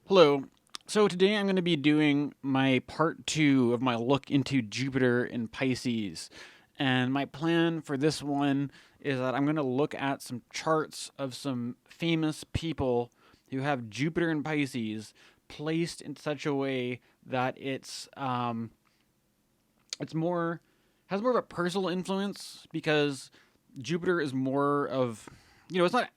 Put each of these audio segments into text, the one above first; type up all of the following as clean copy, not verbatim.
Hello. So today I'm going to be doing my part 2 of my look into Jupiter in Pisces. And my plan for this one is that I'm going to look at some charts of some famous people who have Jupiter in Pisces placed in such a way that it's more has more of a personal influence because Jupiter is more of, it's not,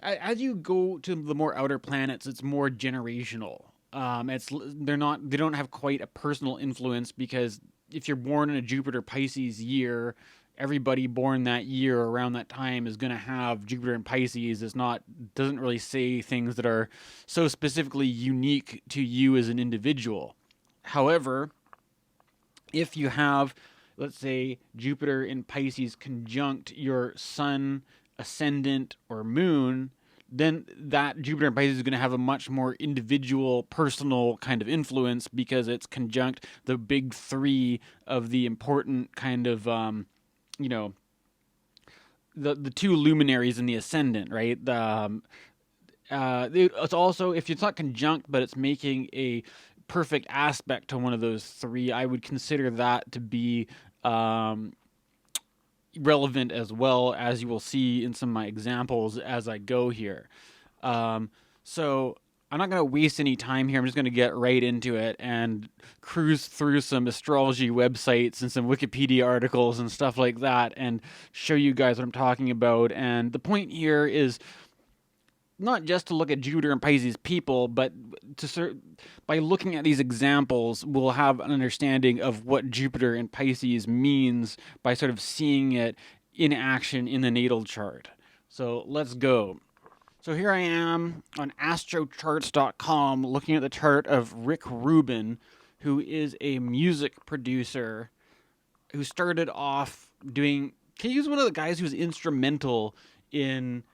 as you go to the more outer planets, it's more generational. They don't have quite a personal influence because if you're born in a Jupiter Pisces year, everybody born that year around that time is going to have Jupiter in Pisces. It's not doesn't really say things that are so specifically unique to you as an individual. However, if you have, let's say, Jupiter in Pisces conjunct your sun, ascendant, or moon, then that Jupiter in Pisces is going to have a much more individual, personal kind of influence because it's conjunct the big three of the important kind of, you know, the two luminaries in the ascendant, right? It's also, if it's not conjunct, but it's making a perfect aspect to one of those three, I would consider that to be relevant as well, as you will see in some of my examples as I go here. So I'm not going to waste any time here. I'm just going to get right into it and cruise through some astrology websites and some Wikipedia articles and stuff like that and show you guys what I'm talking about. And the point here is not just to look at Jupiter and Pisces people, but by looking at these examples, we'll have an understanding of what Jupiter and Pisces means by sort of seeing it in action in the natal chart. So let's go. So here I am on astrocharts.com looking at the chart of Rick Rubin, who is a music producer who started off he was one of the guys who was instrumental in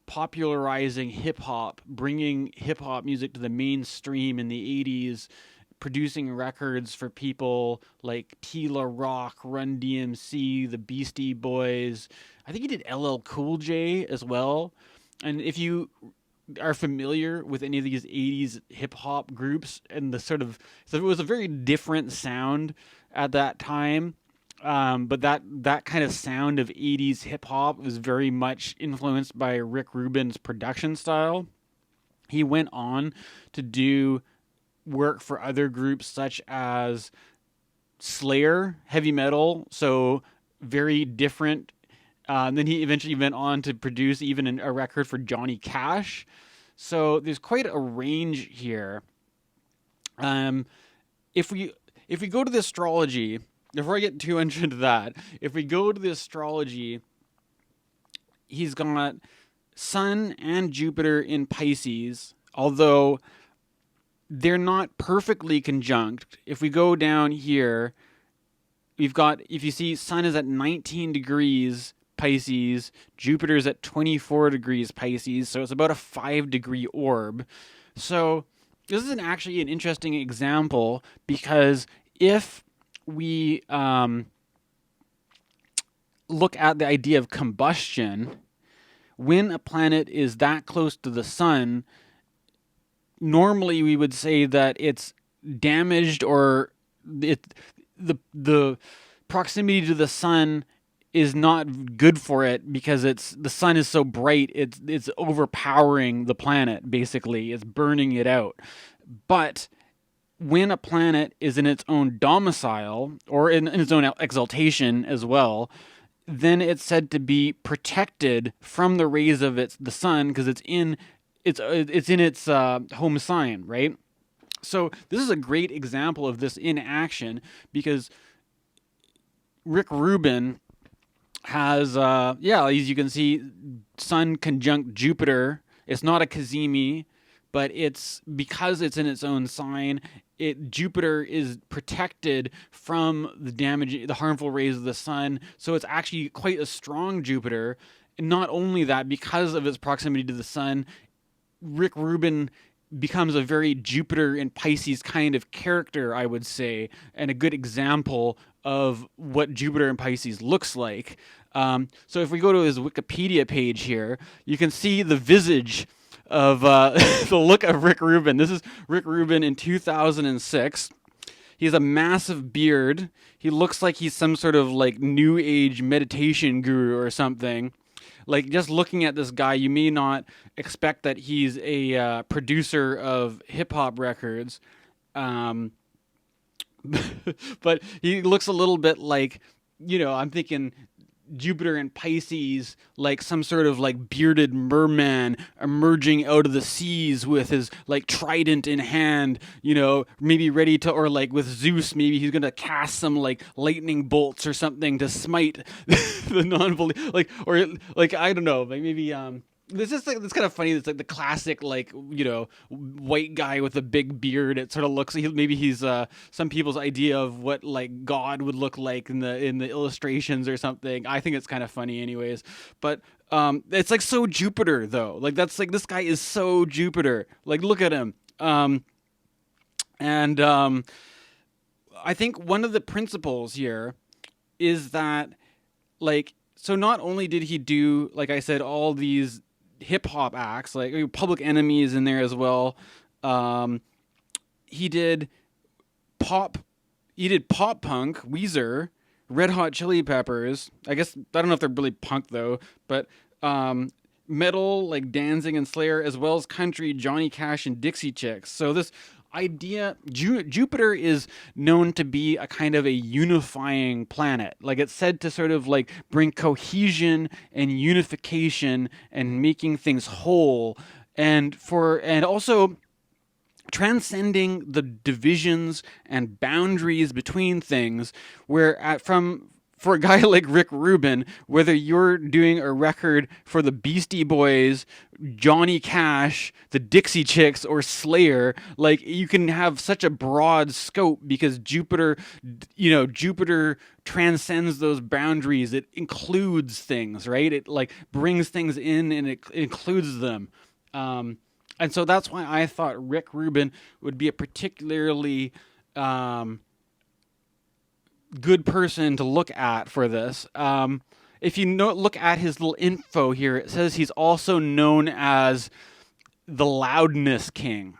popularizing hip hop, bringing hip hop music to the mainstream in the 80s, producing records for people like Tila Rock, Run DMC, the Beastie Boys. I think he did LL Cool J as well. And if you are familiar with any of these 80s hip hop groups and so it was a very different sound at that time. But that kind of sound of 80s hip hop was very much influenced by Rick Rubin's production style. He went on to do work for other groups such as Slayer, heavy metal, so very different. Then he eventually went on to produce even a record for Johnny Cash. So there's quite a range here. If we go to the astrology, before I get too much into that, if we go to the astrology, he's got Sun and Jupiter in Pisces, although they're not perfectly conjunct. If we go down here, if you see, Sun is at 19 degrees Pisces, Jupiter's at 24 degrees Pisces, so it's about a 5-degree orb. So this is actually an interesting example because if we look at the idea of combustion, when a planet is that close to the sun, normally we would say that it's damaged or the proximity to the sun is not good for it because the sun is so bright, it's overpowering the planet, basically. It's burning it out. But when a planet is in its own domicile or in its own exaltation as well, then it's said to be protected from the rays of the sun because it's in its home sign, right? So this is a great example of this in action because Rick Rubin has, as you can see, Sun conjunct Jupiter. It's not a Cazimi, but it's because it's in its own sign. Jupiter is protected from the harmful rays of the sun, so it's actually quite a strong Jupiter. And not only that, because of its proximity to the sun, Rick Rubin becomes a very Jupiter and Pisces kind of character, I would say, and a good example of what Jupiter and Pisces looks like. So if we go to his Wikipedia page here, you can see the visage of the look of Rick Rubin. This is Rick Rubin in 2006. He has a massive beard. He looks like he's some sort of like new age meditation guru or something. Like, just looking at this guy, you may not expect that he's a producer of hip hop records. Um, but he looks a little bit like, I'm thinking Jupiter and Pisces, like some sort of like bearded merman emerging out of the seas with his like trident in hand, maybe ready to, or like with Zeus, maybe he's gonna cast some like lightning bolts or something to smite the non-believers, like, or like, I don't know, like maybe this is like, it's kind of funny. It's like the classic, like, white guy with a big beard. It sort of looks, maybe he's some people's idea of what like God would look like in the illustrations or something. I think it's kind of funny, anyways. But it's like so Jupiter though. Like, that's like, this guy is so Jupiter. Like, look at him. And I think one of the principles here is that, like, so not only did he do, like I said, all these hip hop acts, like Public Enemy is in there as well. He did pop punk, Weezer, Red Hot Chili Peppers. I guess I don't know if they're really punk though, but metal like Danzig and Slayer, as well as country, Johnny Cash and Dixie Chicks. So this idea, Jupiter is known to be a kind of a unifying planet. Like, it's said to sort of like bring cohesion and unification and making things whole, and also transcending the divisions and boundaries between things, where for a guy like Rick Rubin, whether you're doing a record for the Beastie Boys, Johnny Cash, the Dixie Chicks, or Slayer, like, you can have such a broad scope because Jupiter transcends those boundaries. It includes things, right? It like brings things in and it includes them. And so that's why I thought Rick Rubin would be a particularly good person to look at for this. If you look at his little info here, it says he's also known as the Loudness King.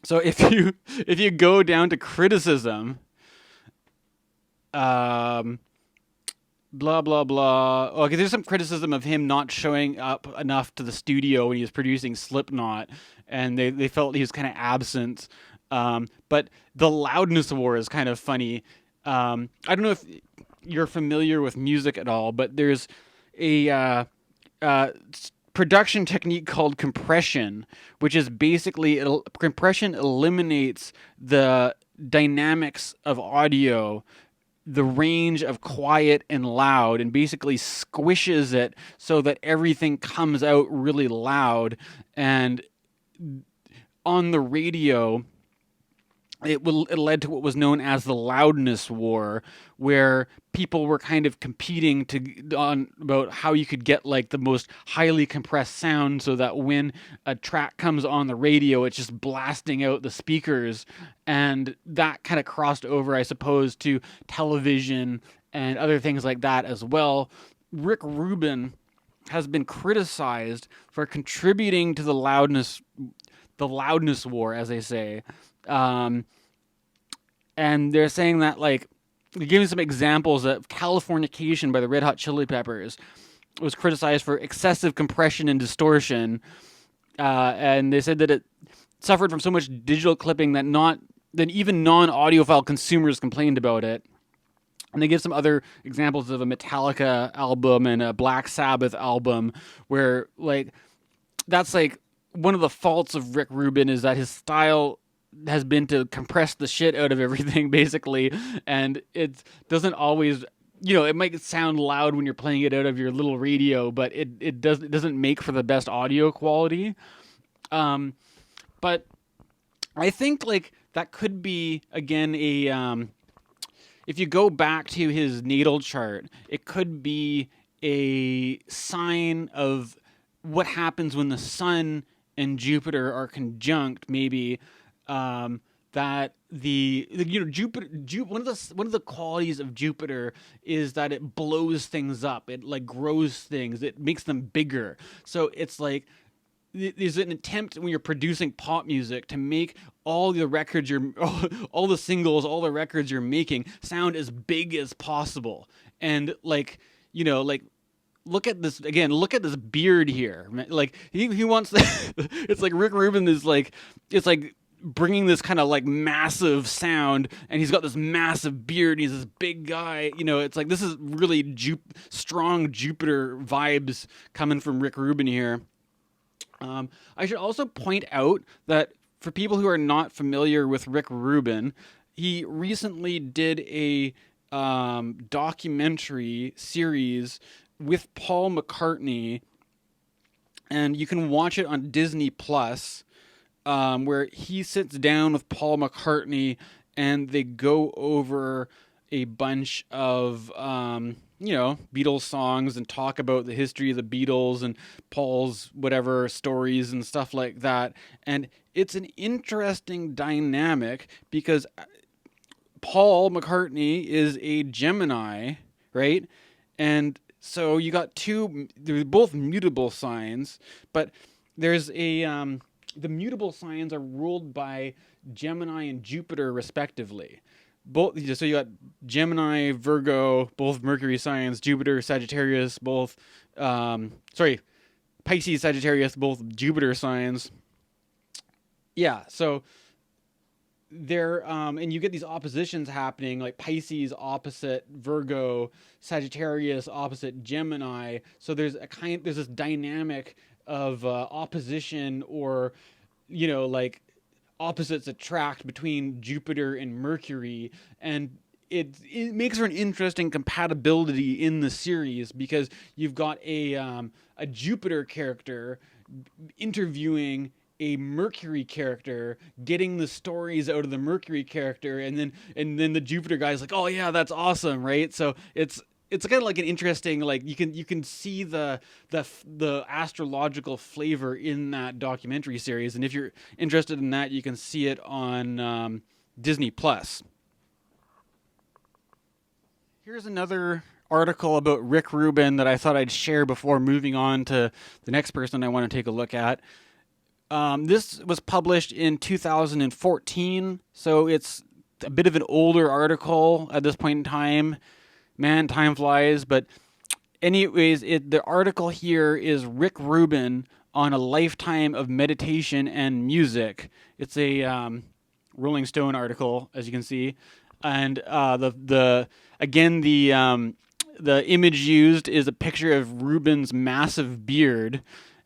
So if you go down to criticism, blah blah blah. Okay, there's some criticism of him not showing up enough to the studio when he was producing Slipknot, and they felt he was kind of absent. But the Loudness War is kind of funny. I don't know if you're familiar with music at all, but there's a production technique called compression, which is basically compression eliminates the dynamics of audio, the range of quiet and loud, and basically squishes it so that everything comes out really loud. And on the radio, it led to what was known as the Loudness War, where people were kind of competing about how you could get like the most highly compressed sound, so that when a track comes on the radio, it's just blasting out the speakers. And that kind of crossed over, I suppose, to television and other things like that as well. Rick Rubin has been criticized for contributing to the loudness war, as they say. And they're saying that, like, they're giving some examples of Californication by the Red Hot Chili Peppers was criticized for excessive compression and distortion. And they said that it suffered from so much digital clipping that even non-audiophile consumers complained about it. And they give some other examples of a Metallica album and a Black Sabbath album where, like, that's like one of the faults of Rick Rubin is that his style has been to compress the shit out of everything, basically, and it doesn't always, it might sound loud when you're playing it out of your little radio, but it doesn't make for the best audio quality. But I think, like, that could be, again, if you go back to his natal chart, it could be a sign of what happens when the Sun and Jupiter are conjunct, maybe. That Jupiter, one of the qualities of Jupiter is that it blows things up. It like grows things. It makes them bigger. So it's like there's an attempt when you're producing pop music to make all the records all the singles, all the records you're making sound as big as possible. And like, like, look at this again. Look at this beard here. Like he wants. It's like Rick Rubin is like, it's like bringing this kind of like massive sound, and he's got this massive beard. And he's this big guy. It's like this is really strong Jupiter vibes coming from Rick Rubin here. I should also point out that for people who are not familiar with Rick Rubin, he recently did a documentary series with Paul McCartney, and you can watch it on Disney Plus, where he sits down with Paul McCartney and they go over a bunch of Beatles songs and talk about the history of the Beatles and Paul's whatever stories and stuff like that. And it's an interesting dynamic because Paul McCartney is a Gemini, right? And so you got they're both mutable signs, but there's the mutable signs are ruled by Gemini and Jupiter respectively. So you got Gemini, Virgo, both Mercury signs, Jupiter, Sagittarius, both, Pisces, Sagittarius, both Jupiter signs. Yeah, so there, and you get these oppositions happening, like Pisces opposite Virgo, Sagittarius opposite Gemini. So there's this dynamic of opposition, or like opposites attract between Jupiter and Mercury, and it makes for an interesting compatibility in the series because you've got a Jupiter character interviewing a Mercury character, getting the stories out of the Mercury character, and then the Jupiter guy's like, oh yeah, that's awesome, right? So it's kind of like an interesting, like you can see the astrological flavor in that documentary series, and if you're interested in that, you can see it on Disney Plus. Here's another article about Rick Rubin that I thought I'd share before moving on to the next person I want to take a look at. This was published in 2014, so it's a bit of an older article at this point in time. Man, time flies. But anyways, the article here is Rick Rubin on a lifetime of meditation and music. It's a Rolling Stone article, as you can see, and the image used is a picture of Rubin's massive beard.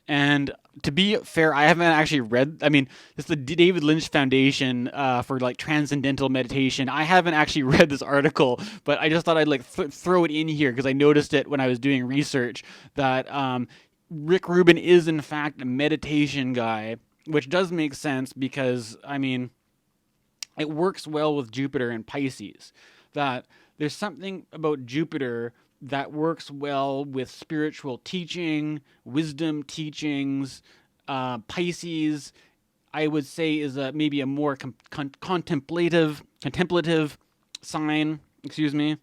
And to be fair, I haven't actually read. I mean, it's the David Lynch Foundation for like transcendental meditation. I haven't actually read this article, but I just thought I'd like throw it in here because I noticed it when I was doing research that Rick Rubin is in fact a meditation guy, which does make sense because I mean, it works well with Jupiter and Pisces. That there's something about Jupiter that works well with spiritual teaching, wisdom teachings. Pisces, I would say, is maybe a more contemplative sign. Excuse me.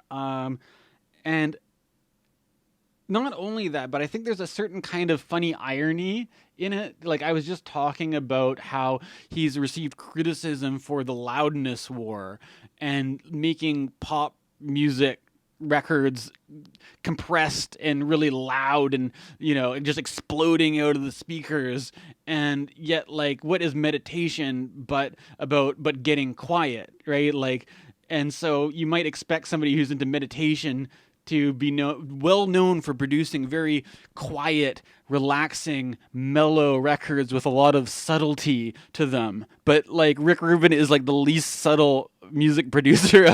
And not only that, but I think there's a certain kind of funny irony in it. Like I was just talking about how he's received criticism for the loudness war and making pop music records compressed and really loud and just exploding out of the speakers, and yet like what is meditation but getting quiet, right? Like, and so you might expect somebody who's into meditation to be well known for producing very quiet, relaxing, mellow records with a lot of subtlety to them. But like Rick Rubin is like the least subtle music producer.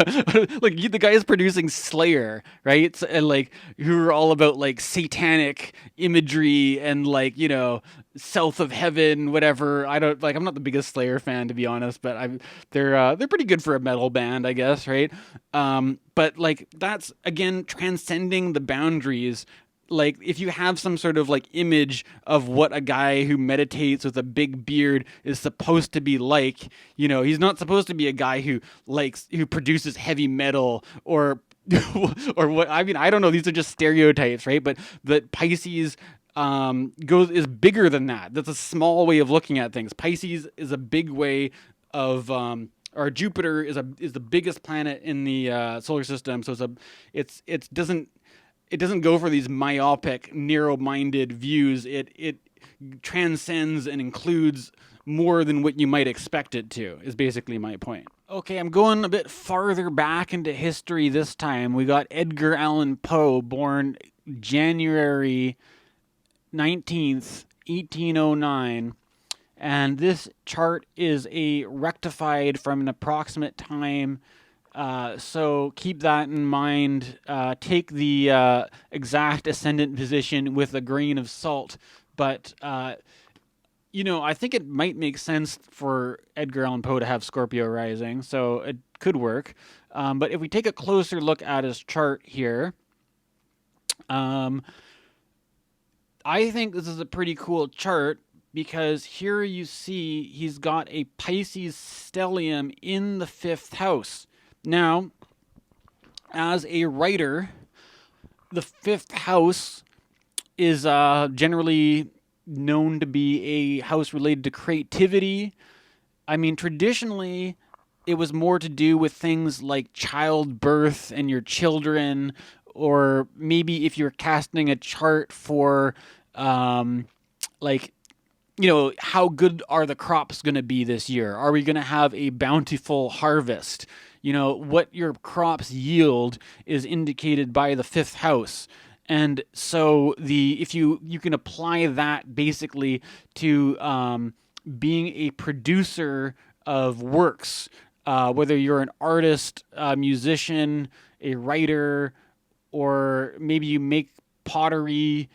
Like the guy is producing Slayer, right? And like who are all about like satanic imagery and like south of heaven, whatever. I'm not the biggest Slayer fan, to be honest, but they're pretty good for a metal band, I guess, right? But like that's again transcending the boundaries. Like if you have some sort of like image of what a guy who meditates with a big beard is supposed to be like, he's not supposed to be a guy who produces heavy metal or or what. I mean, I don't know, these are just stereotypes, right? But Pisces is bigger than that. That's a small way of looking at things. Pisces is a big way of or Jupiter is the biggest planet in the solar system. So it doesn't go for these myopic, narrow-minded views. It transcends and includes more than what you might expect it to, is basically my point. Okay, I'm going a bit farther back into history this time. We got Edgar Allan Poe, born January 19th, 1809. And this chart is a rectified from an approximate time. So keep that in mind. Take the exact ascendant position with a grain of salt. But, I think it might make sense for Edgar Allan Poe to have Scorpio rising. So it could work. But if we take a closer look at his chart here, I think this is a pretty cool chart because here you see he's got a Pisces stellium in the 5th house. Now, as a writer, the 5th house is generally known to be a house related to creativity. I mean, traditionally, it was more to do with things like childbirth and your children, or maybe if you're casting a chart for, like, how good are the crops going to be this year? Are we going to have a bountiful harvest? What your crops yield is indicated by the 5th house. And so if you can apply that basically to being a producer of works, whether you're an artist, a musician, a writer, or maybe you make pottery,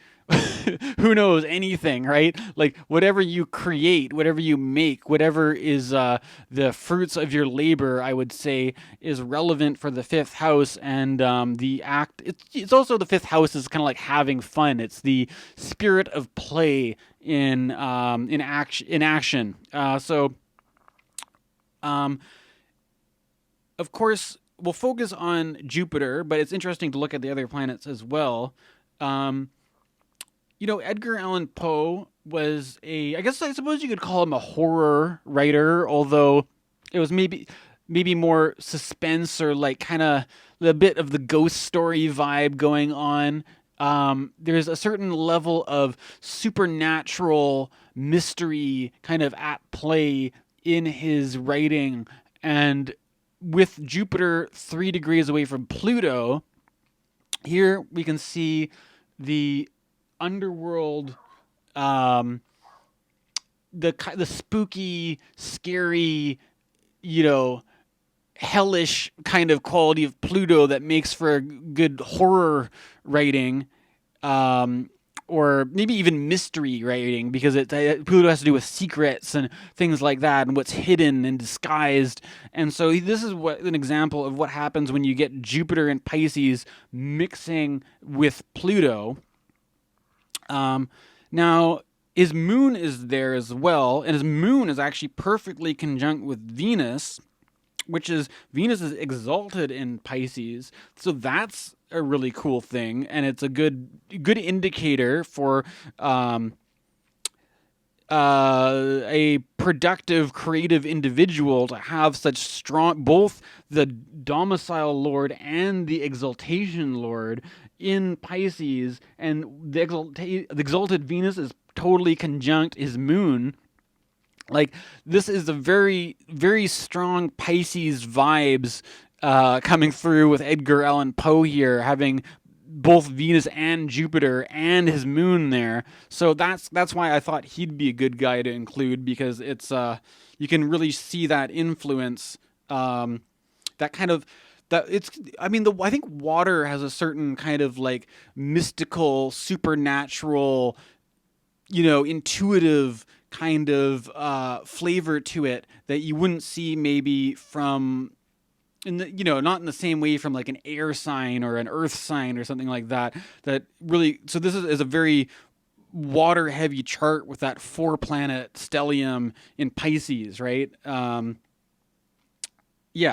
who knows, anything, right? Like whatever you create, whatever you make, whatever is the fruits of your labor, I would say, is relevant for the 5th house. And it's also the 5th house is kind of like having fun. It's the spirit of play in action. Of course, we'll focus on Jupiter, but it's interesting to look at the other planets as well. Edgar Allan Poe was I suppose you could call him a horror writer, although it was maybe more suspense or like kind of a bit of the ghost story vibe going on. There's a certain level of supernatural mystery kind of at play in his writing. And with Jupiter 3 degrees away from Pluto, here we can see the underworld, the spooky, scary, hellish kind of quality of Pluto that makes for good horror writing, or maybe even mystery writing, because Pluto has to do with secrets and things like that, and what's hidden and disguised. And so this is an example of what happens when you get Jupiter and Pisces mixing with Pluto. Now, his moon is there as well, and his moon is actually perfectly conjunct with Venus, Venus is exalted in Pisces, so that's a really cool thing, and it's a good indicator for a productive, creative individual to have such strong, both the domicile lord and the exaltation lord in Pisces, and the exalted Venus is totally conjunct his moon. Like, this is a very, very strong Pisces vibes coming through with Edgar Allan Poe here, having both Venus and Jupiter and his moon there. So that's why I thought he'd be a good guy to include, because it's you can really see that influence, that kind of that it's. I mean, I think water has a certain kind of like mystical, supernatural, intuitive kind of flavor to it that you wouldn't see maybe from not in the same way from like an air sign or an earth sign or something like that really. So this is a very water heavy chart with that 4-planet stellium in Pisces, right? Yeah,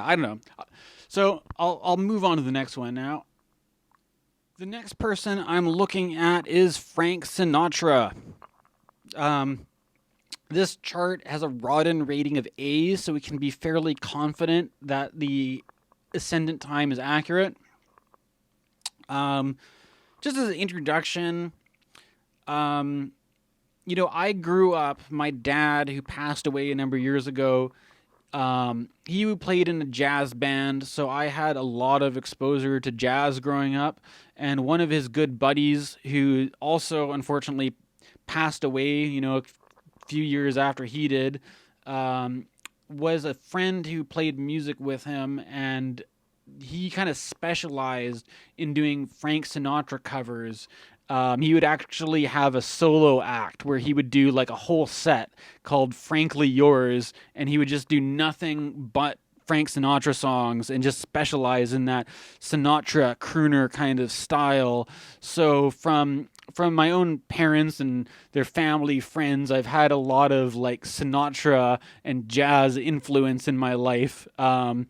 I don't know. So I'll move on to the next one now. The next person I'm looking at is Frank Sinatra. This chart has a Rodin rating of A, so we can be fairly confident that the ascendant time is accurate. Just as an introduction, I grew up, my dad, who passed away a number of years ago, he played in a jazz band, so I had a lot of exposure to jazz growing up. And one of his good buddies, who also unfortunately passed away, a few years after he did, was a friend who played music with him, and he kind of specialized in doing Frank Sinatra covers. He would actually have a solo act where he would do like a whole set called Frankly Yours, and he would just do nothing but Frank Sinatra songs and just specialize in that Sinatra crooner kind of style. So from my own parents and their family friends, I've had a lot of like Sinatra and jazz influence in my life. And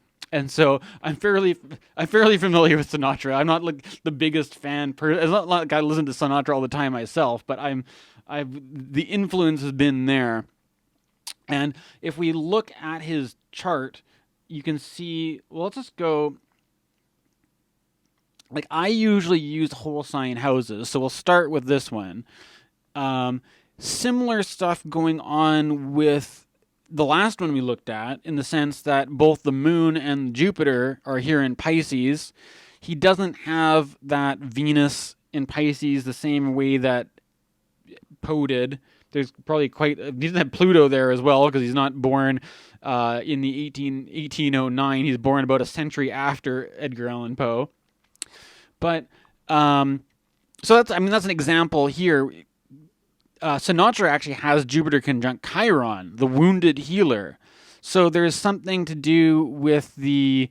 so I'm fairly familiar with Sinatra. I'm not like the biggest fan. It's not like I listen to Sinatra all the time myself, but the influence has been there. And if we look at his chart, you can see. Well, let's just go. Like I usually use whole sign houses, so we'll start with this one. Similar stuff going on with the last one we looked at, in the sense that both the moon and Jupiter are here in Pisces. He doesn't have that Venus in Pisces the same way that Poe did. There's probably he doesn't have Pluto there as well, because he's not born in the 1809. He's born about a century after Edgar Allan Poe. But so that's an example here. Sinatra actually has Jupiter conjunct Chiron, the wounded healer. So there's something to do with the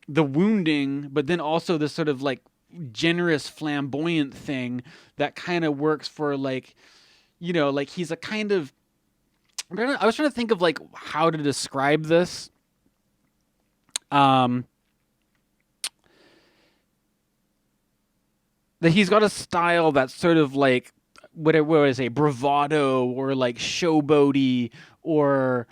wounding, but then also this sort of like generous, flamboyant thing that kind of works for like he's a kind of. I was trying to think of like how to describe this. That he's got a style that's sort of like what would I say, bravado or like showboaty, or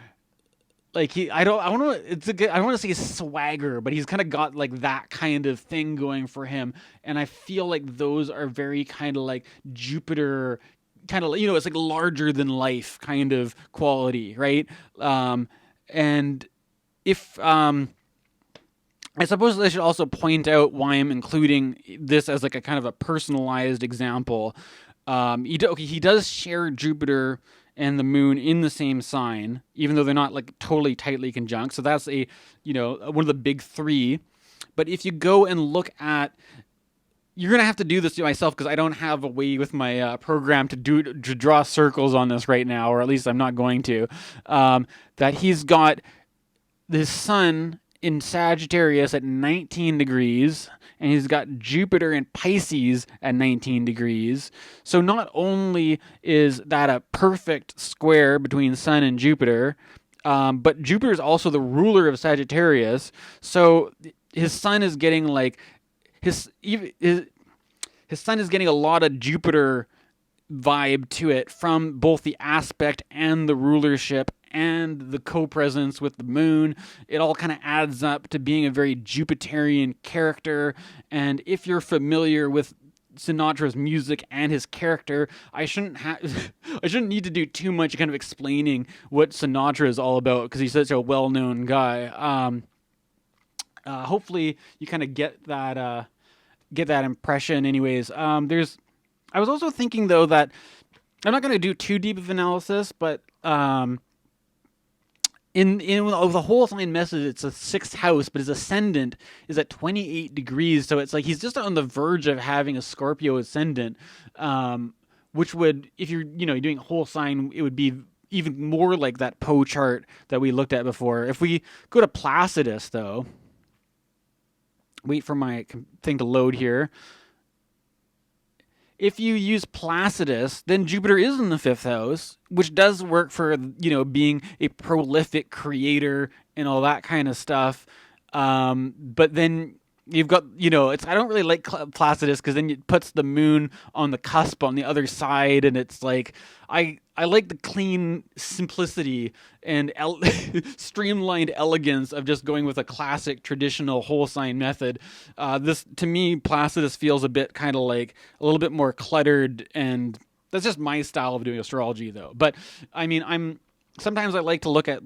like I want to say swagger, but he's kind of got like that kind of thing going for him, and I feel like those are very kind of like Jupiter, kind of it's like larger than life kind of quality, right? And if I suppose I should also point out why I'm including this as like a kind of a personalized example. He does share Jupiter and the moon in the same sign, even though they're not like totally tightly conjunct. So that's one of the big three. But if you go and look at, you're gonna have to do this to myself, because I don't have a way with my program to draw circles on this right now, or at least I'm not going to. That he's got this sun in Sagittarius at 19 degrees, and he's got Jupiter in Pisces at 19 degrees. So not only is that a perfect square between Sun and Jupiter, but Jupiter is also the ruler of Sagittarius. So his Sun is getting like his Sun is getting a lot of Jupiter vibe to it from both the aspect and the rulership and the co-presence with the moon. It all kind of adds up to being a very Jupiterian character. And if you're familiar with Sinatra's music and his character, I shouldn't need to do too much kind of explaining what Sinatra is all about, because he's such a well-known guy. Hopefully you kind of get that impression. Anyways, I was also thinking though that I'm not going to do too deep of analysis, but in the whole sign message, it's a sixth house, but his ascendant is at 28 degrees. So it's like he's just on the verge of having a Scorpio ascendant, which would, if you're doing a whole sign, it would be even more like that Poe chart that we looked at before. If we go to Placidus, though, wait for my thing to load here. If you use Placidus, then Jupiter is in the fifth house, which does work for, being a prolific creator and all that kind of stuff. But then you've got, I don't really like Placidus because then it puts the moon on the cusp on the other side, and it's like I like the clean simplicity and streamlined elegance of just going with a classic traditional whole sign method. This, to me, Placidus feels a bit kind of like a little bit more cluttered, and that's just my style of doing astrology, though. But I mean, sometimes I like to look at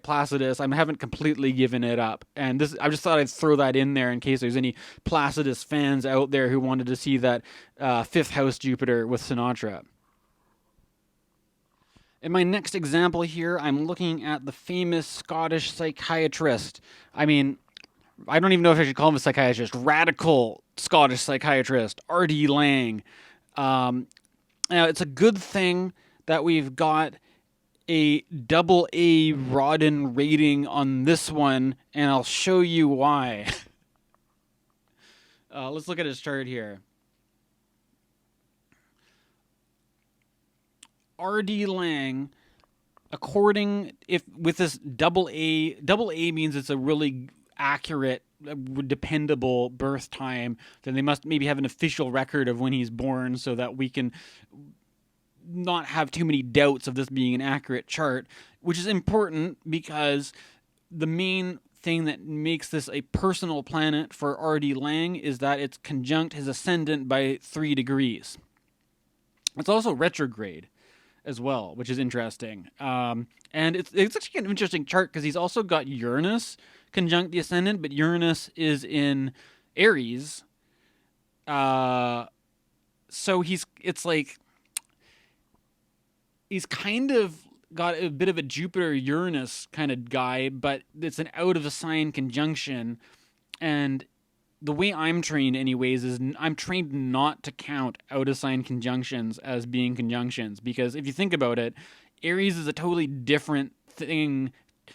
Placidus. I haven't completely given it up, and I just thought I'd throw that in there in case there's any Placidus fans out there who wanted to see that fifth house Jupiter with Sinatra. In my next example here, I'm looking at the famous Scottish psychiatrist. I mean, I don't even know if I should call him a psychiatrist. Radical Scottish psychiatrist, R.D. Laing. Now, it's a good thing that we've got a double A Rodden rating on this one, and I'll show you why. Let's look at his chart here. R.D. Laing, with this double A means it's a really accurate, dependable birth time, then they must maybe have an official record of when he's born so that we can not have too many doubts of this being an accurate chart, which is important because the main thing that makes this a personal planet for R.D. Laing is that it's conjunct his ascendant by 3 degrees. It's also retrograde as well, which is interesting. And it's actually an interesting chart because he's also got Uranus conjunct the ascendant, but Uranus is in Aries. So he's kind of got a bit of a Jupiter-Uranus kind of guy, but it's an out-of-the-sign conjunction. And the way I'm trained anyways is I'm trained not to count out-of-sign conjunctions as being conjunctions. Because if you think about it, Aries is a totally different thing,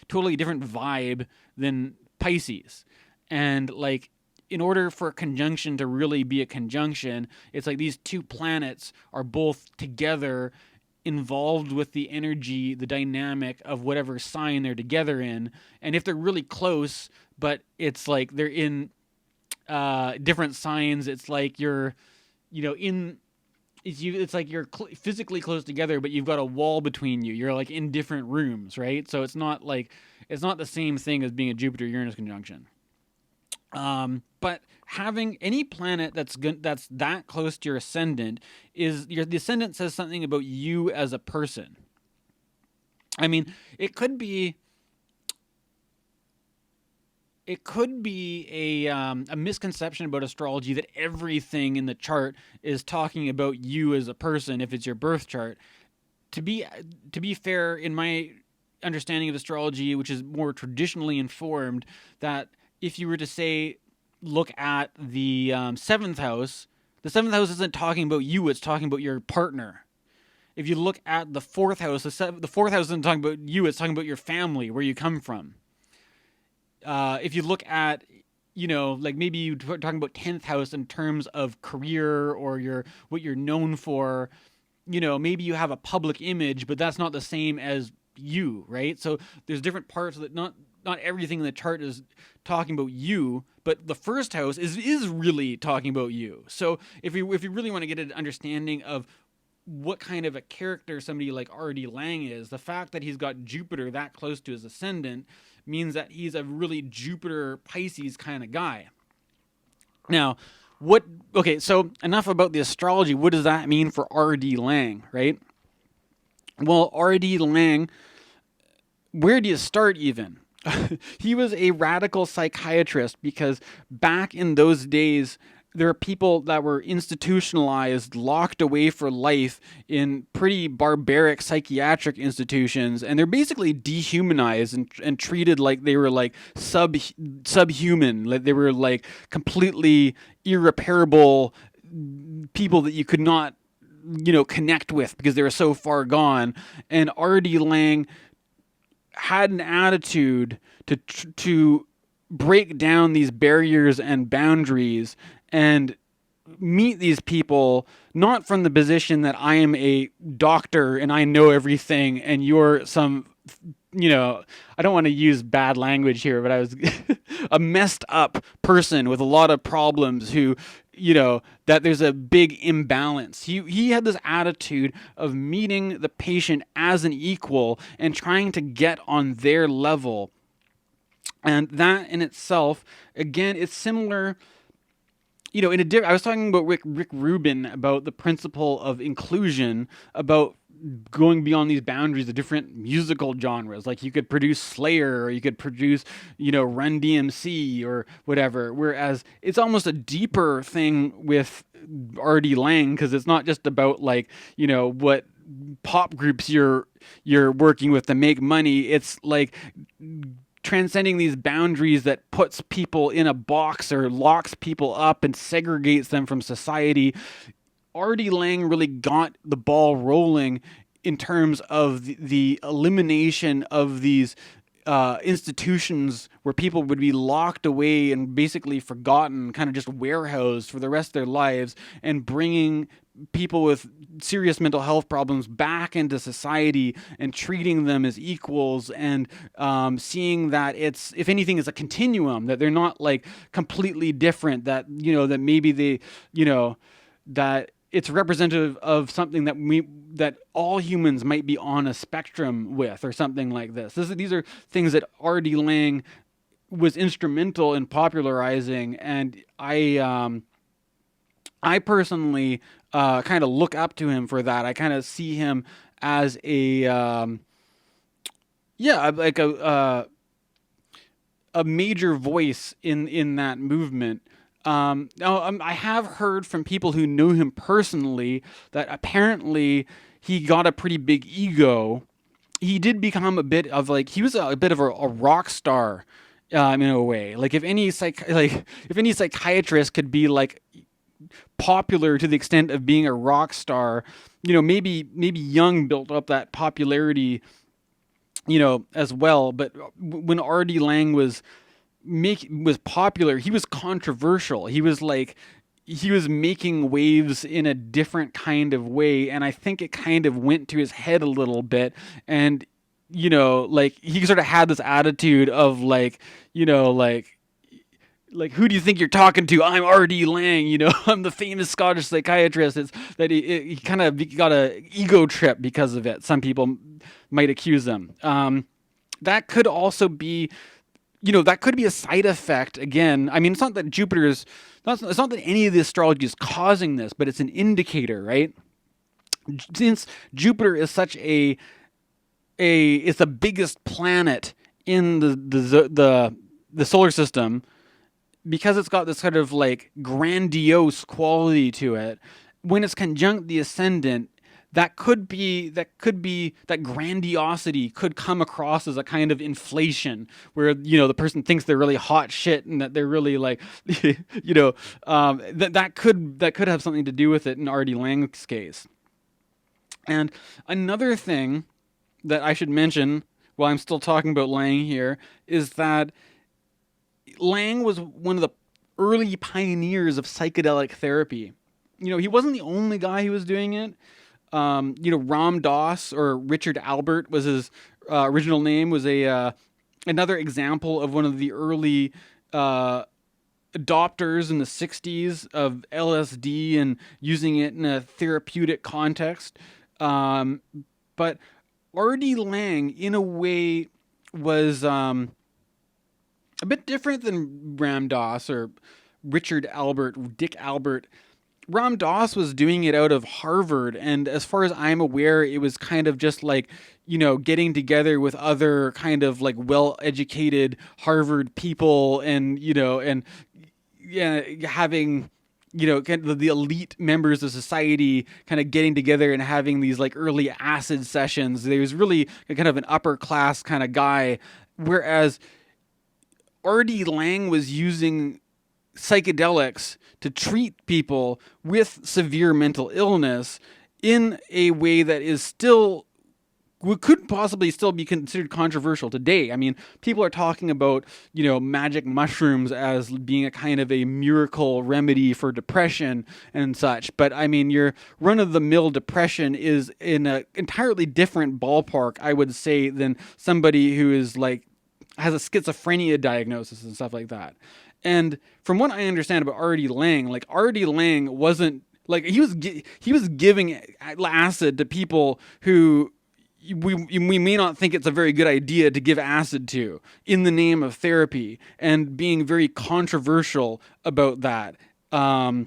totally different vibe than Pisces. And like, in order for a conjunction to really be a conjunction, it's like these two planets are both together, involved with the energy, the dynamic of whatever sign they're together in. And if they're really close, but it's like they're in different signs, it's like you're, it's like you're physically close together, but you've got a wall between you. You're like in different rooms, right? So it's not the same thing as being a Jupiter-Uranus conjunction. But having any planet that's that close to your ascendant the ascendant says something about you as a person. I mean, it could be a misconception about astrology that everything in the chart is talking about you as a person if it's your birth chart. To be fair, in my understanding of astrology, which is more traditionally informed, that if you were to say, look at the seventh house isn't talking about you, it's talking about your partner. If you look at the fourth house, the fourth house isn't talking about you, it's talking about your family, where you come from. If you look at, like maybe you're talking about 10th house in terms of career or what you're known for, maybe you have a public image, but that's not the same as you, right? So there's different parts that not everything in the chart is talking about you, but the first house is really talking about you. So if you really want to get an understanding of what kind of a character somebody like R.D. Laing is, the fact that he's got Jupiter that close to his ascendant means that he's a really Jupiter Pisces kind of guy. Now, so enough about the astrology. What does that mean for R.D. Laing, right? Well, R.D. Laing, where do you start even? He was a radical psychiatrist because back in those days, there are people that were institutionalized, locked away for life in pretty barbaric psychiatric institutions, and they're basically dehumanized and treated like they were like subhuman, like they were like completely irreparable people that you could not, connect with because they were so far gone. And R.D. Laing had an attitude to break down these barriers and boundaries and meet these people not from the position that I am a doctor and I know everything and you're some, I don't want to use bad language here, but a messed up person with a lot of problems who, that there's a big imbalance. He had this attitude of meeting the patient as an equal and trying to get on their level. And that in itself, again, it's similar. I was talking about Rick Rubin about the principle of inclusion, about going beyond these boundaries of different musical genres. Like you could produce Slayer, or you could produce, Run DMC or whatever. Whereas it's almost a deeper thing with R.D. Laing, because it's not just about what pop groups you're working with to make money. It's like transcending these boundaries that puts people in a box or locks people up and segregates them from society. R.D. Laing really got the ball rolling in terms of the elimination of these institutions where people would be locked away and basically forgotten, kind of just warehoused for the rest of their lives, and bringing people with serious mental health problems back into society and treating them as equals, and seeing that it's, if anything, is a continuum, that they're not like completely different, that that maybe they that it's representative of something that all humans might be on a spectrum with, or something like this. These are things that R.D. Laing was instrumental in popularizing, and I personally kind of look up to him for that. I kind of see him as a major voice in that movement. Now, I have heard from people who knew him personally that apparently he got a pretty big ego. He did become a bit of he was a bit of a rock star, in a way. Like if any psychiatrist could be popular to the extent of being a rock star, maybe Jung built up that popularity, as well. But when R.D. Laing was popular, he was controversial. He was making waves in a different kind of way, and I think it kind of went to his head a little bit. And he sort of had this attitude of who do you think you're talking to? I'm R.D. Laing, I'm the famous Scottish psychiatrist. It's that he kind of got a ego trip because of it. Some people might accuse him. That could also be, that could be a side effect. Again, I mean, it's not that it's not that any of the astrology is causing this, but it's an indicator, right? Since Jupiter is such it's the biggest planet in the solar system, because it's got this kind of grandiose quality to it. When it's conjunct the ascendant, that grandiosity could come across as a kind of inflation, where the person thinks they're really hot shit and that they're really that could have something to do with it in R.D. Laing's case. And another thing that I should mention while I'm still talking about Laing here is that Laing was one of the early pioneers of psychedelic therapy. He wasn't the only guy who was doing it. Ram Dass, or Richard Albert was his original name, was another example of one of the early adopters in the 60s of LSD and using it in a therapeutic context. But R.D. Laing, in a way, was a bit different than Ram Dass or Richard Albert, Dick Albert. Ram Dass was doing it out of Harvard, and as far as I'm aware, it was kind of just getting together with other kind of well-educated Harvard people, and having kind of the elite members of society kind of getting together and having these early acid sessions. There was really kind of an upper class kind of guy, whereas R.D. Laing was using psychedelics to treat people with severe mental illness in a way that is still, could possibly still be considered controversial today. I mean, people are talking about, magic mushrooms as being a kind of a miracle remedy for depression and such. But I mean, your run-of-the-mill depression is in an entirely different ballpark, I would say, than somebody who is has a schizophrenia diagnosis and stuff like that. And from what I understand about R.D. Laing, like R.D. Laing wasn't like he was giving acid to people who we may not think it's a very good idea to give acid to in the name of therapy, and being very controversial about that. I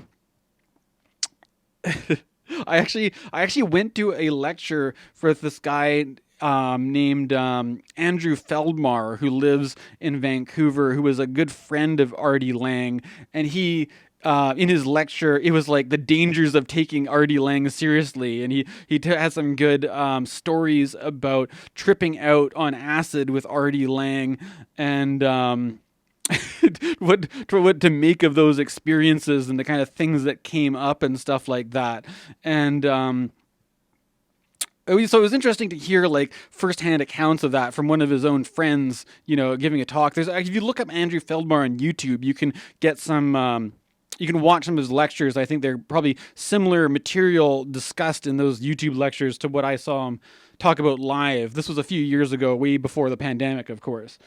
actually went to a lecture for this guy named Andrew Feldmar, who lives in Vancouver, who was a good friend of R.D. Laing, and he. In his lecture, it was like the dangers of taking R.D. Laing seriously, and he had some good stories about tripping out on acid with R.D. Laing, and what to make of those experiences and the kind of things that came up and stuff like that. And so it was interesting to hear like firsthand accounts of that from one of his own friends, giving a talk. If you look up Andrew Feldmar on YouTube, you can get some. You can watch some of his lectures. I think they're probably similar material discussed in those YouTube lectures to what I saw him talk about live. This was a few years ago, way before the pandemic, of course.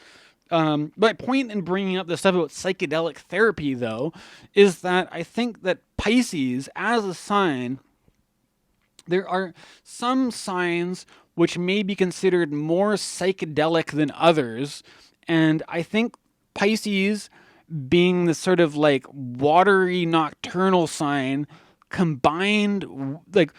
My point in bringing up this stuff about psychedelic therapy, though, is that I think that Pisces, as a sign, there are some signs which may be considered more psychedelic than others, and I think Pisces, being the sort of like watery nocturnal sign, combined like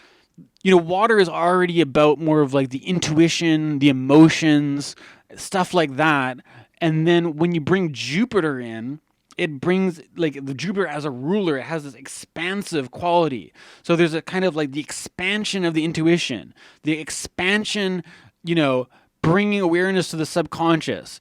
water is already about more of like the intuition, the emotions, stuff like that, and then when you bring Jupiter in, it brings like the Jupiter as a ruler, it has this expansive quality. So there's a kind of like the expansion of the intuition, the expansion, bringing awareness to the subconscious,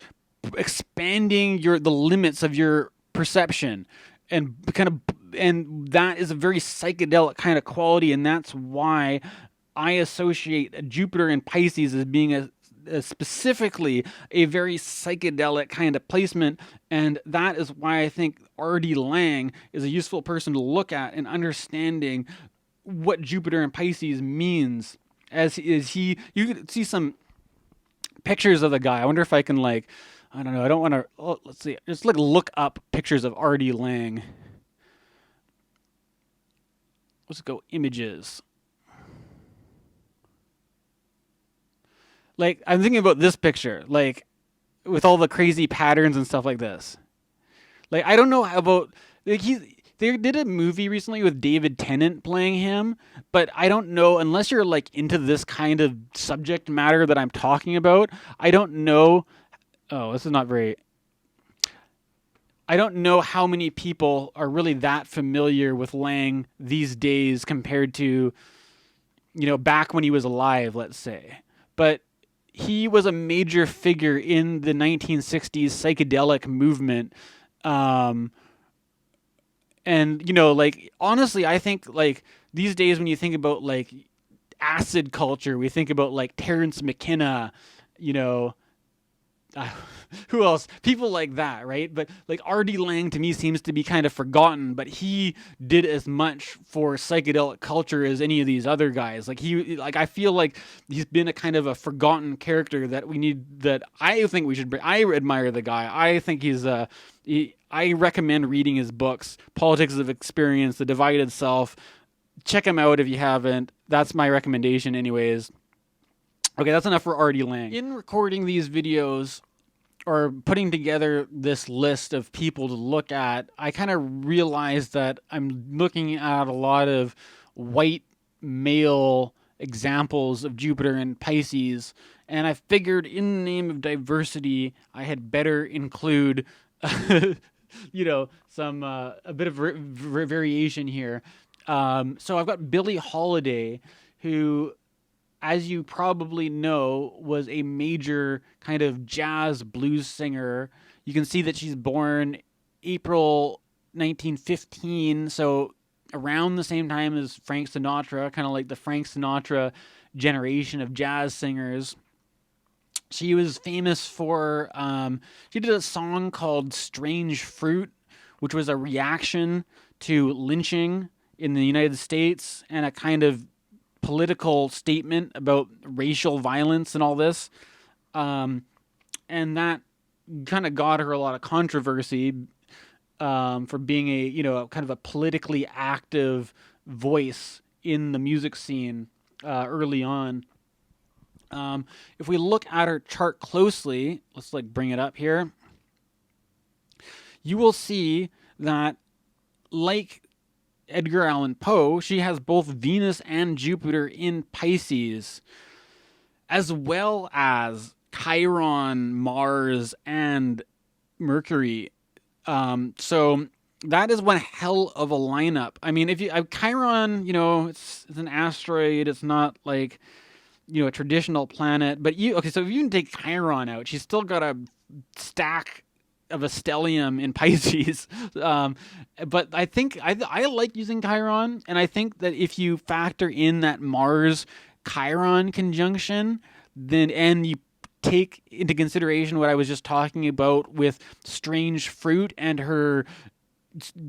expanding the limits of your perception, and that is a very psychedelic kind of quality, and that's why I associate Jupiter in Pisces as being specifically a very psychedelic kind of placement, and that is why I think R.D. Laing is a useful person to look at in understanding what Jupiter in Pisces means. You can see some pictures of the guy. I wonder if I can I don't know. I don't want to. Oh, let's see. Just look up pictures of R.D. Laing. Let's go images. I'm thinking about this picture, with all the crazy patterns and stuff like this. I don't know how about they did a movie recently with David Tennant playing him, but I don't know, unless you're into this kind of subject matter that I'm talking about. I don't know. Oh, this is not very. I don't know how many people are really that familiar with Laing these days compared to, back when he was alive, let's say. But he was a major figure in the 1960s psychedelic movement. And, honestly, I think, these days when you think about, acid culture, we think about, Terrence McKenna, who else? People like that, right? But R.D. Laing to me seems to be kind of forgotten, but he did as much for psychedelic culture as any of these other guys. I feel like he's been a kind of a forgotten character that we need. That I think we should bring. I admire the guy. I think I recommend reading his books, Politics of Experience, The Divided Self. Check him out if you haven't. That's my recommendation, anyways. Okay, that's enough for R.D. Laing. In recording these videos, or putting together this list of people to look at, I kind of realized that I'm looking at a lot of white male examples of Jupiter and Pisces, and I figured in the name of diversity, I had better include, some a bit of variation here. So I've got Billie Holiday, who, as you probably know, was a major kind of jazz blues singer. You can see that she's born April 1915, so around the same time as Frank Sinatra, kind of like the Frank Sinatra generation of jazz singers. She was famous for, she did a song called Strange Fruit, which was a reaction to lynching in the United States and a kind of political statement about racial violence and all this. And that kind of got her a lot of controversy for being kind of a politically active voice in the music scene early on. If we look at her chart closely, let's bring it up here. You will see that, like Edgar Allan Poe, she has both Venus and Jupiter in Pisces, as well as Chiron, Mars, and Mercury. So that is one hell of a lineup. I mean, if you Chiron, it's an asteroid. It's not like a traditional planet. But so if you can take Chiron out, she's still got a stack of a stellium in Pisces. But I think I like using Chiron, and I think that if you factor in that Mars Chiron conjunction, and you take into consideration what I was just talking about with Strange Fruit and her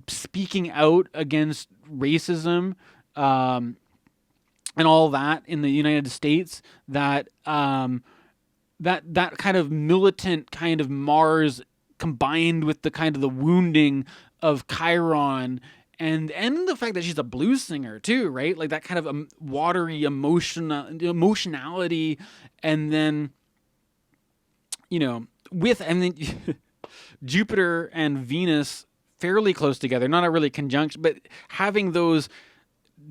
speaking out against racism and all that in the United States, that that kind of militant kind of Mars combined with the kind of the wounding of Chiron, and the fact that she's a blues singer too, right? Like that kind of watery emotionality, and then Jupiter and Venus fairly close together, not a really conjunction, but having those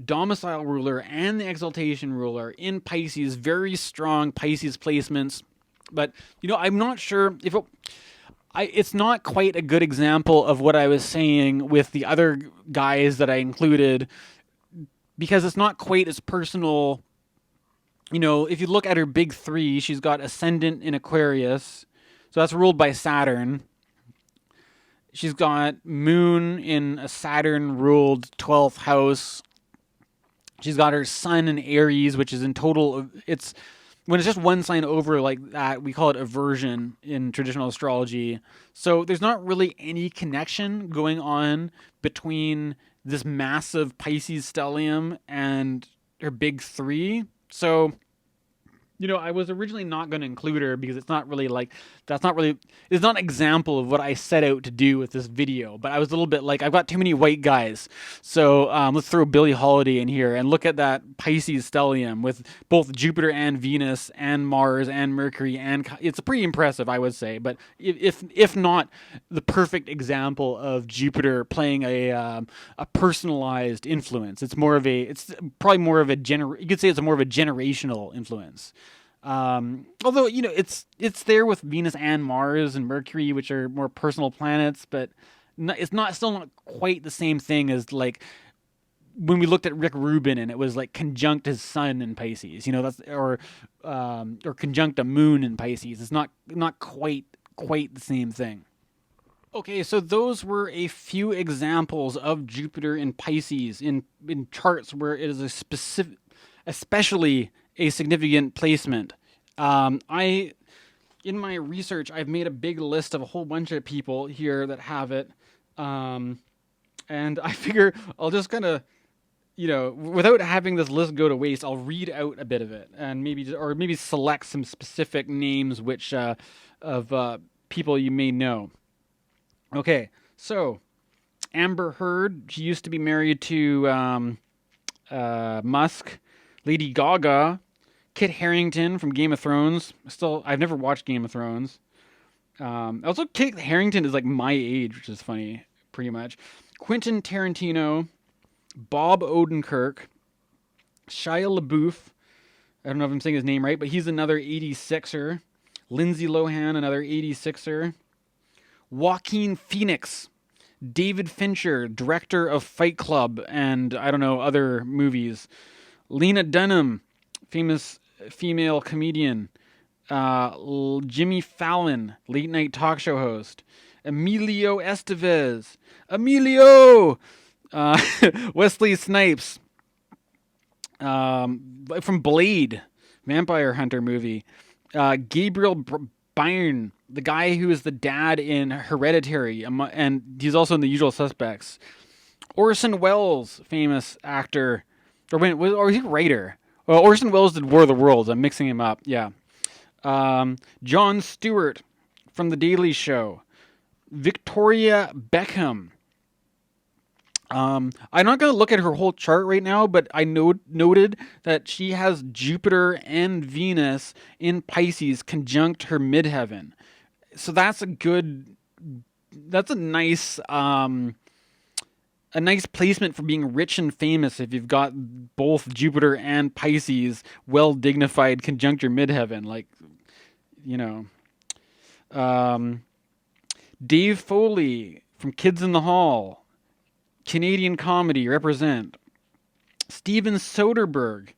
domicile ruler and the exaltation ruler in Pisces, very strong Pisces placements. But I'm not sure if it's not quite a good example of what I was saying with the other guys that I included, because it's not quite as personal. If you look at her big three, she's got ascendant in Aquarius, so that's ruled by Saturn. She's got moon in a Saturn-ruled 12th house. She's got her sun in Aries, which is in total, when it's just one sign over like that, we call it aversion in traditional astrology. So there's not really any connection going on between this massive Pisces stellium and her big three. So, I was originally not going to include her because it's not really it's not an example of what I set out to do with this video. But I was a little bit like, I've got too many white guys. So let's throw Billie Holiday in here and look at that Pisces stellium with both Jupiter and Venus and Mars and Mercury. And it's pretty impressive, I would say. But if not the perfect example of Jupiter playing a personalized influence, it's probably more of a you could say it's more of a generational influence. Although it's there with Venus and Mars and Mercury, which are more personal planets, but it's still not quite the same thing as like when we looked at Rick Rubin and it was like conjunct his sun in Pisces, or conjunct a moon in Pisces. It's not quite the same thing. Okay, so those were a few examples of Jupiter in Pisces in charts where it is especially a significant placement. In my research, I've made a big list of a whole bunch of people here that have it, and I figure I'll just kind of, without having this list go to waste, I'll read out a bit of it and maybe select some specific names of people you may know. Okay, so Amber Heard, she used to be married to Musk. Lady Gaga, Kit Harington from Game of Thrones. I've never watched Game of Thrones. Also, Kit Harington is like my age, which is funny, pretty much. Quentin Tarantino, Bob Odenkirk, Shia LaBeouf. I don't know if I'm saying his name right, but he's another 86er. Lindsay Lohan, another 86er. Joaquin Phoenix, David Fincher, director of Fight Club and I don't know, other movies. Lena Dunham, famous female comedian. Jimmy Fallon, late night talk show host. Emilio Estevez. Wesley Snipes. From Blade, Vampire Hunter movie. Gabriel Byrne, the guy who is the dad in Hereditary, and he's also in The Usual Suspects. Orson Welles, famous actor. Or is he a writer? Well, Orson Welles did War of the Worlds. I'm mixing him up. Yeah. Jon Stewart from The Daily Show. Victoria Beckham. I'm not going to look at her whole chart right now, but I noted that she has Jupiter and Venus in Pisces conjunct her midheaven. So that's a nice placement for being rich and famous if you've got both Jupiter and Pisces well dignified conjunct your midheaven. Like, Dave Foley from Kids in the Hall. Canadian comedy, represent. Steven Soderbergh.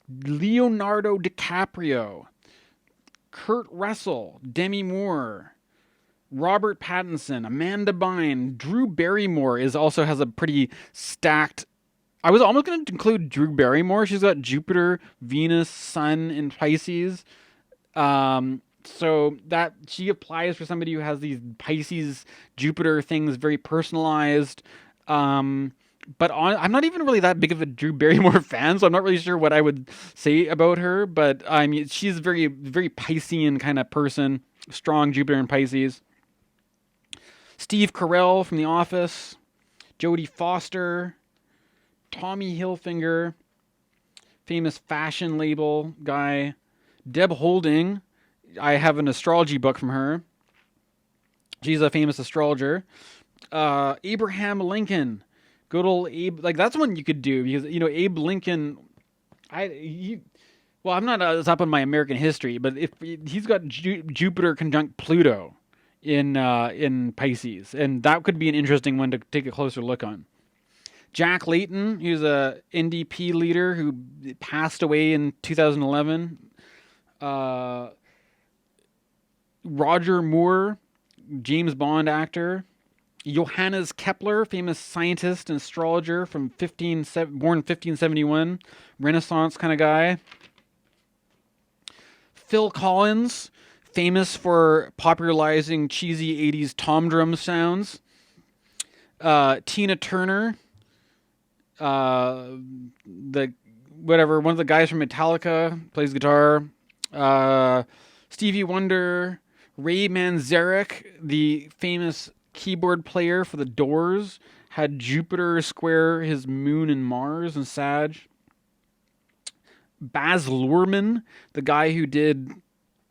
Leonardo DiCaprio. Kurt Russell. Demi Moore. Robert Pattinson. Amanda Bynes. Drew Barrymore also has a pretty stacked... I was almost going to include Drew Barrymore. She's got Jupiter, Venus, Sun, and Pisces. So that she applies for somebody who has these Pisces, Jupiter things very personalized. I'm not even really that big of a Drew Barrymore fan, so I'm not really sure what I would say about her. But I mean, she's very, very Piscean kind of person. Strong Jupiter and Pisces. Steve Carell from The Office. Jodie Foster. Tommy Hilfiger. Famous fashion label guy. Deb Holding. I have an astrology book from her. She's a famous astrologer. Abraham Lincoln. Good old Abe. Like, that's one you could do because, Abe Lincoln, I'm not as up on my American history, but if he's got Jupiter conjunct Pluto in Pisces, and that could be an interesting one to take a closer look on. Jack Layton, who's a NDP leader who passed away in 2011. Roger Moore, James Bond actor. Johannes Kepler, famous scientist and astrologer from born in 1571, Renaissance kind of guy. Phil Collins, famous for popularizing cheesy 80s tom drum sounds. Tina Turner, one of the guys from Metallica, plays guitar. Stevie Wonder, Ray Manzarek, the famous keyboard player for The Doors, had Jupiter square his moon and Mars and Sag. Baz Luhrmann, the guy who did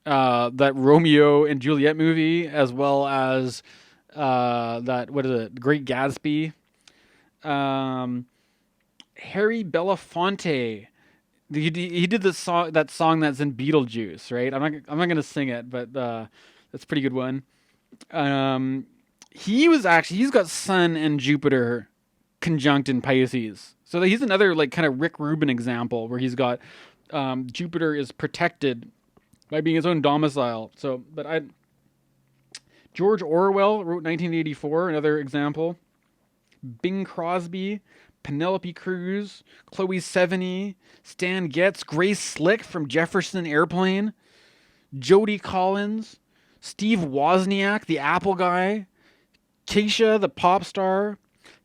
that Romeo and Juliet movie, as well as Great Gatsby. Harry Belafonte. He did that song that's in Beetlejuice, right? I'm not gonna sing it, but that's a pretty good one. He's got Sun and Jupiter conjunct in Pisces. So he's another like kind of Rick Rubin example where he's got Jupiter is protected by being his own domicile. George Orwell wrote 1984, another example. Bing Crosby, Penelope Cruz, Chloe Sevigny, Stan Getz, Grace Slick from Jefferson Airplane, Jody Collins, Steve Wozniak, the Apple guy, Keisha, the pop star,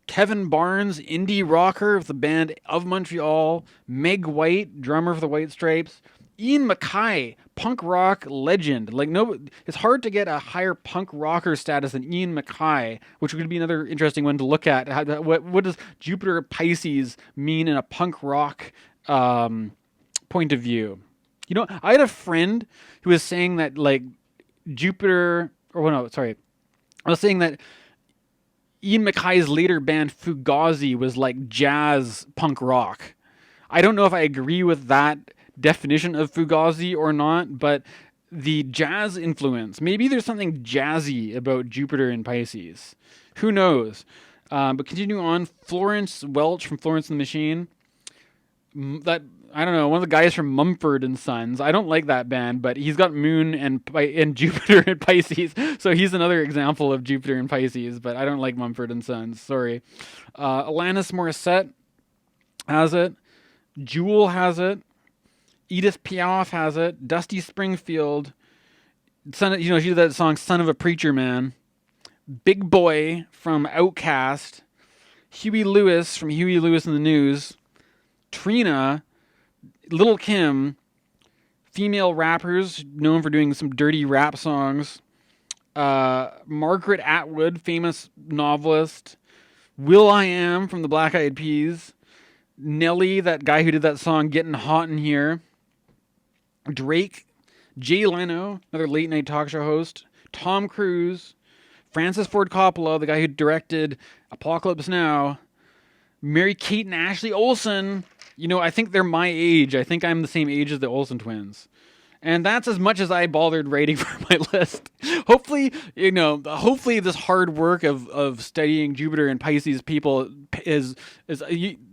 Kevin Barnes, indie rocker of the band Of Montreal, Meg White, drummer for the White Stripes, Ian MacKaye, punk rock legend. It's hard to get a higher punk rocker status than Ian MacKaye, which would be another interesting one to look at. What does Jupiter Pisces mean in a punk rock point of view? I had a friend who was saying that Jupiter, I was saying that Ian MacKaye's later band Fugazi was like jazz punk rock. I don't know if I agree with that definition of Fugazi or not, but the jazz influence, maybe there's something jazzy about Jupiter in Pisces. Who knows? But continuing on, Florence Welch from Florence and the Machine. One of the guys from Mumford and Sons. I don't like that band, but he's got Moon and Jupiter in Pisces, so he's another example of Jupiter in Pisces, but I don't like Mumford and Sons. Sorry. Alanis Morissette has it. Jewel has it. Edith Piaf has it. Dusty Springfield. She did that song Son of a Preacher Man. Big Boy from Outkast. Huey Lewis from Huey Lewis and the News. Trina. Lil' Kim. Female rappers known for doing some dirty rap songs. Margaret Atwood, famous novelist. Will.i.am from the Black Eyed Peas. Nelly, that guy who did that song Getting Hot in Here. Drake. Jay Leno, another late night talk show host. Tom Cruise. Francis Ford Coppola, the guy who directed Apocalypse Now. Mary-Kate and Ashley Olsen. You know, I think they're my age. I think I'm the same age as the Olsen twins. And that's as much as I bothered writing for my list. Hopefully, hopefully this hard work of studying Jupiter and Pisces people is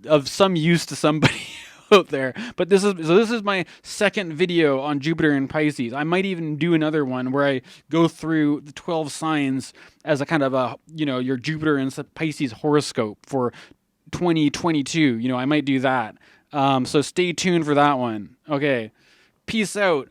of some use to somebody out there. But this is my second video on Jupiter and Pisces. I might even do another one where I go through the 12 signs as a kind of a, your Jupiter and Pisces horoscope for 2022. I might do that. So stay tuned for that one. Okay. Peace out.